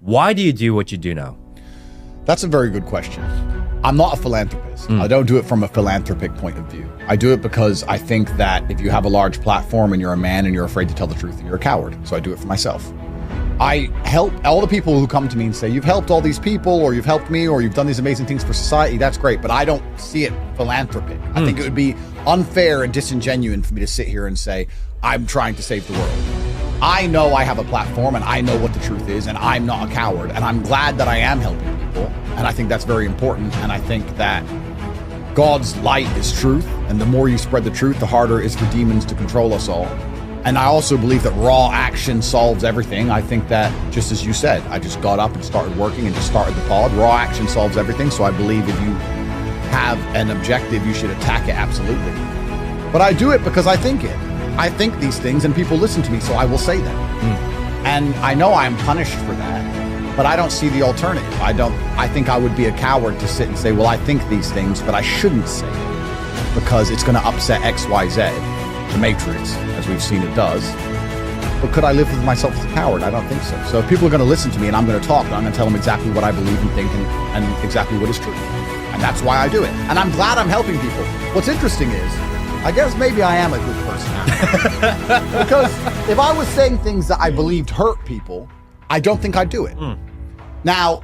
Why do you do what you do now? That's a very good question. I'm not a philanthropist. I don't do it from a philanthropic point of view. I do it because I think that if you have a large platform and you're a man and you're afraid to tell the truth, then you're a coward. So I do it for myself. I help all the people who come to me and say, you've helped all these people, or you've helped me, or you've done these amazing things for society. That's great. But I don't see it philanthropic. I think it would be unfair and disingenuous for me to sit here and say, I'm trying to save the world. I know I have a platform and I know what the truth is, and I'm not a coward, and I'm glad that I am helping people. And I think that's very important. And I think that God's light is truth. And the more you spread the truth, the harder it is for demons to control us all. And I also believe that raw action solves everything. I think that, just as you said, I just got up and started working and just started the pod. Raw action solves everything. So I believe if you have an objective, you should attack it, absolutely. But I do it because I think it. I think these things and people listen to me, so I will say them. And I know I'm punished for that, but I don't see the alternative. I think I would be a coward to sit and say, well, I think these things, but I shouldn't say it because it's going to upset XYZ, the Matrix, as we've seen it does. But could I live with myself as a coward? I don't think so. So if people are going to listen to me and I'm going to talk, I'm going to tell them exactly what I believe and think and exactly what is true. And that's why I do it. And I'm glad I'm helping people. What's interesting is, I guess maybe I am a good person now. Because if I was saying things that I believed hurt people, I don't think I'd do it. Now,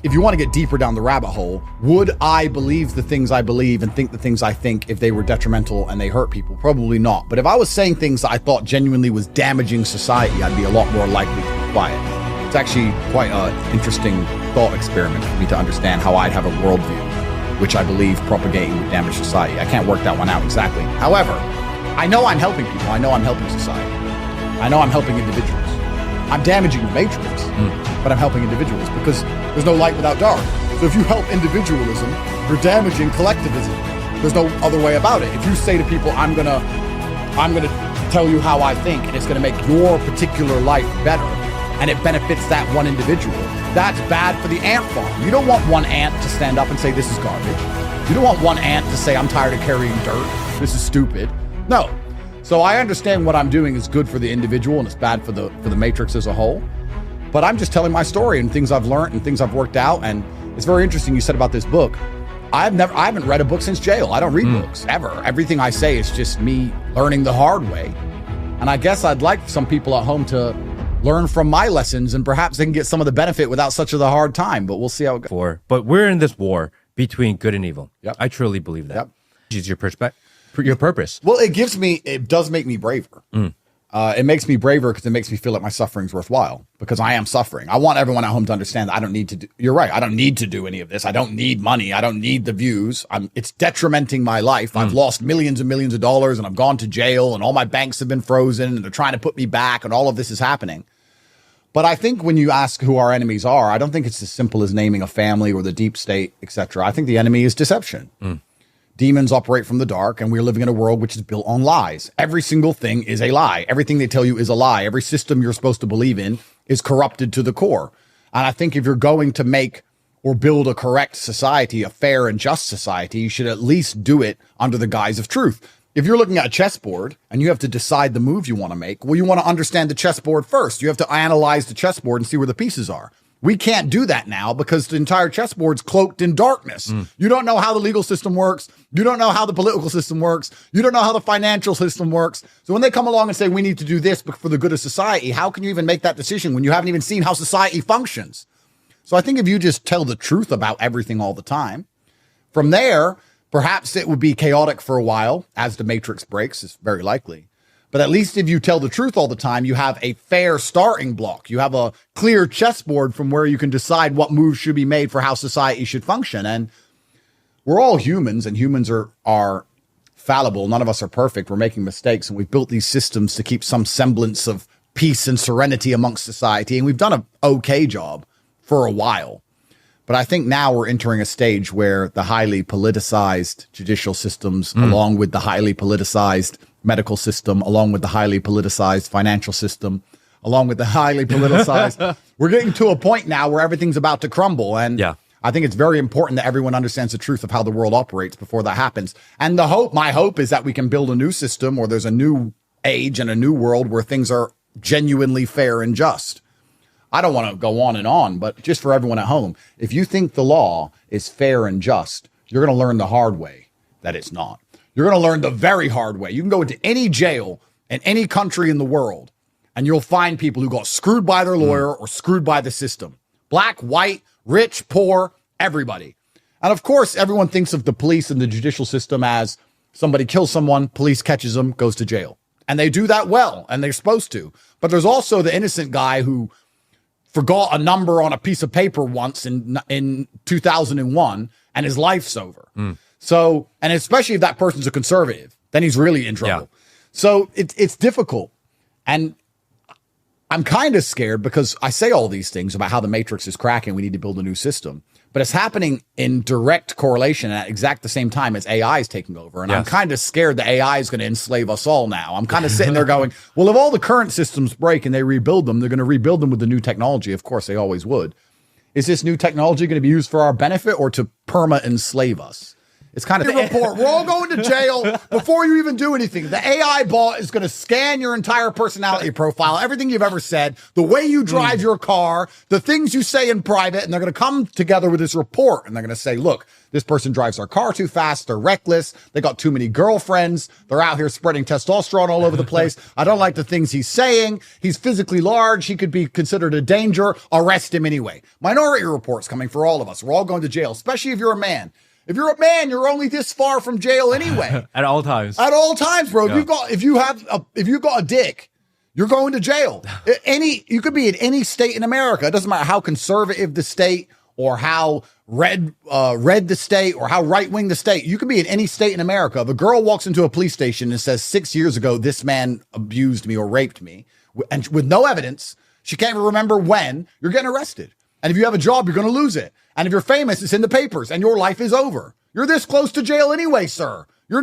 if you want to get deeper down the rabbit hole, would I believe the things I believe and think the things I think if they were detrimental and they hurt people? Probably not. But if I was saying things that I thought genuinely was damaging society, I'd be a lot more likely to be quiet. It's actually quite an interesting thought experiment for me to understand how I'd have a worldview, which I believe propagating would damage society. I can't work that one out exactly. However, I know I'm helping people. I know I'm helping society. I know I'm helping individuals. I'm damaging the Matrix, but I'm helping individuals because there's no light without dark. So if you help individualism, you're damaging collectivism. There's no other way about it. If you say to people, I'm gonna tell you how I think, and it's gonna make your particular life better, and it benefits that one individual, that's bad for the ant farm. You don't want one ant to stand up and say, this is garbage. You don't want one ant to say, I'm tired of carrying dirt. This is stupid. No. So I understand what I'm doing is good for the individual and it's bad for the Matrix as a whole. But I'm just telling my story and things I've learned and things I've worked out. And it's very interesting you said about this book. I haven't read a book since jail. I don't read books ever. Everything I say is just me learning the hard way. And I guess I'd like some people at home to learn from my lessons and perhaps they can get some of the benefit without such a hard time. But we'll see how it goes. But we're in this war between good and evil. Yep. I truly believe that. Yep. It's your perspective, your purpose. Well, it does make me braver. It makes me braver because it makes me feel like my suffering's worthwhile because I am suffering. I want everyone at home to understand that I don't need to do, you're right. I don't need to do any of this. I don't need money. I don't need the views. It's detrimenting my life. I've lost millions and millions of dollars and I've gone to jail and all my banks have been frozen and they're trying to put me back and all of this is happening. But I think when you ask who our enemies are, I don't think it's as simple as naming a family or the deep state, etc. I think the enemy is deception. Demons operate from the dark, and we're living in a world which is built on lies. Every single thing is a lie. Everything they tell you is a lie. Every system you're supposed to believe in is corrupted to the core. And I think if you're going to make or build a correct society, a fair and just society, you should at least do it under the guise of truth. If you're looking at a chessboard and you have to decide the move you want to make, well, you want to understand the chessboard first. You have to analyze the chessboard and see where the pieces are. We can't do that now because the entire chessboard's cloaked in darkness. You don't know how the legal system works. You don't know how the political system works. You don't know how the financial system works. So when they come along and say, we need to do this for the good of society, how can you even make that decision when you haven't even seen how society functions? So I think if you just tell the truth about everything all the time, from there, perhaps it would be chaotic for a while as the Matrix breaks. It's very likely. But at least if you tell the truth all the time, you have a fair starting block. You have a clear chessboard from where you can decide what moves should be made for how society should function. And we're all humans, and humans are fallible. None of us are perfect. We're making mistakes, and we've built these systems to keep some semblance of peace and serenity amongst society. And we've done an okay job for a while. But I think now we're entering a stage where the highly politicized judicial systems, along with the highly politicized medical system, along with the highly politicized financial system, along with the highly politicized, we're getting to a point now where everything's about to crumble. And I think it's very important that everyone understands the truth of how the world operates before that happens. And my hope is that we can build a new system, or there's a new age and a new world where things are genuinely fair and just. I don't want to go on, but just for everyone at home, if you think the law is fair and just, you're going to learn the hard way that it's not. You're going to learn the very hard way. You can go into any jail in any country in the world, and you'll find people who got screwed by their lawyer or screwed by the system. Black, white, rich, poor, everybody. And of course, everyone thinks of the police and the judicial system as somebody kills someone, police catches them, goes to jail. And they do that well, and they're supposed to. But there's also the innocent guy who forgot a number on a piece of paper once in 2001, and his life's over. So, and especially if that person's a conservative, then he's really in trouble. Yeah. So it's difficult. And I'm kind of scared because I say all these things about how the matrix is cracking. We need to build a new system. But it's happening in direct correlation at exact the same time as AI is taking over. And I'm kind of scared that AI is going to enslave us all now. I'm kind of sitting there going, well, if all the current systems break and they rebuild them, they're going to rebuild them with the new technology. Of course, they always would. Is this new technology going to be used for our benefit or to perma-enslave us? It's kind of the report. We're all going to jail before you even do anything. The AI bot is going to scan your entire personality profile, everything you've ever said, the way you drive your car, the things you say in private, and they're going to come together with this report, and they're going to say, look, this person drives their car too fast, they're reckless, they got too many girlfriends, they're out here spreading testosterone all over the place, I don't like the things he's saying, he's physically large, he could be considered a danger, arrest him anyway. Minority reports coming for all of us. We're all going to jail, especially if you're a man. If you're a man, you're only this far from jail anyway. At all times. At all times, bro. Yeah. If you got a dick, you're going to jail. You could be in any state in America. It doesn't matter how conservative the state or how red the state or how right wing the state. You could be in any state in America. If a girl walks into a police station and says 6 years ago this man abused me or raped me, and with no evidence, she can't even remember when, you're getting arrested. And if you have a job, you're going to lose it. And if you're famous, it's in the papers and your life is over. You're this close to jail anyway, sir. You're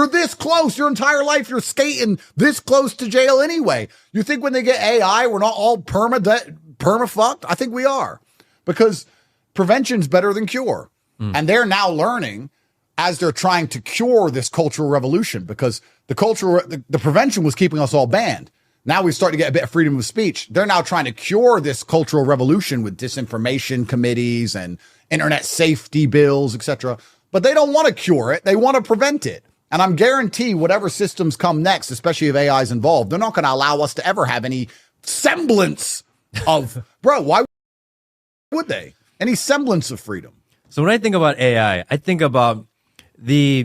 this close. Your entire life, you're skating this close to jail anyway. You think when they get AI, we're not all perma fucked? I think we are, because prevention's better than cure. And they're now learning as they're trying to cure this cultural revolution, because the prevention was keeping us all banned. Now we start to get a bit of freedom of speech. They're now trying to cure this cultural revolution with disinformation committees and internet safety bills, etc. But they don't want to cure it. They want to prevent it. And I'm guarantee whatever systems come next, especially if AI is involved, they're not going to allow us to ever have any semblance of, bro, why would they? Any semblance of freedom. So when I think about AI, I think about the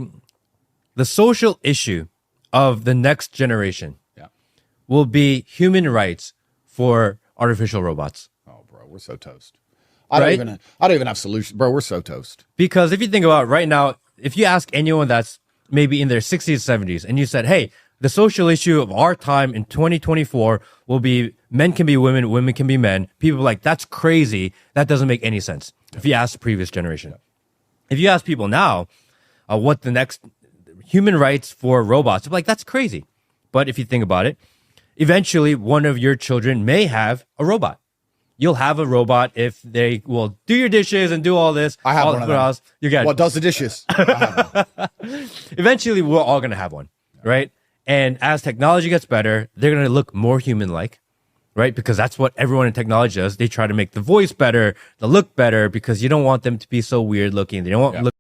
social issue of the next generation. Will be human rights for artificial robots. Oh, bro, we're so toast. I don't even have solutions, bro. We're so toast. Because if you think about it right now, if you ask anyone that's maybe in their 60s, 70s, and you said, hey, the social issue of our time in 2024 will be men can be women, women can be men. People are like, that's crazy. That doesn't make any sense. If you ask the previous generation. If you ask people now what the next human rights for robots, they're like, that's crazy. But if you think about it, eventually, one of your children may have a robot. You'll have a robot if they will do your dishes and do all this. I have one of them. You get what does the dishes? Eventually, we're all going to have one, right? And as technology gets better, they're going to look more human-like, right? Because that's what everyone in technology does. They try to make the voice better, the look better, because you don't want them to be so weird-looking. They don't want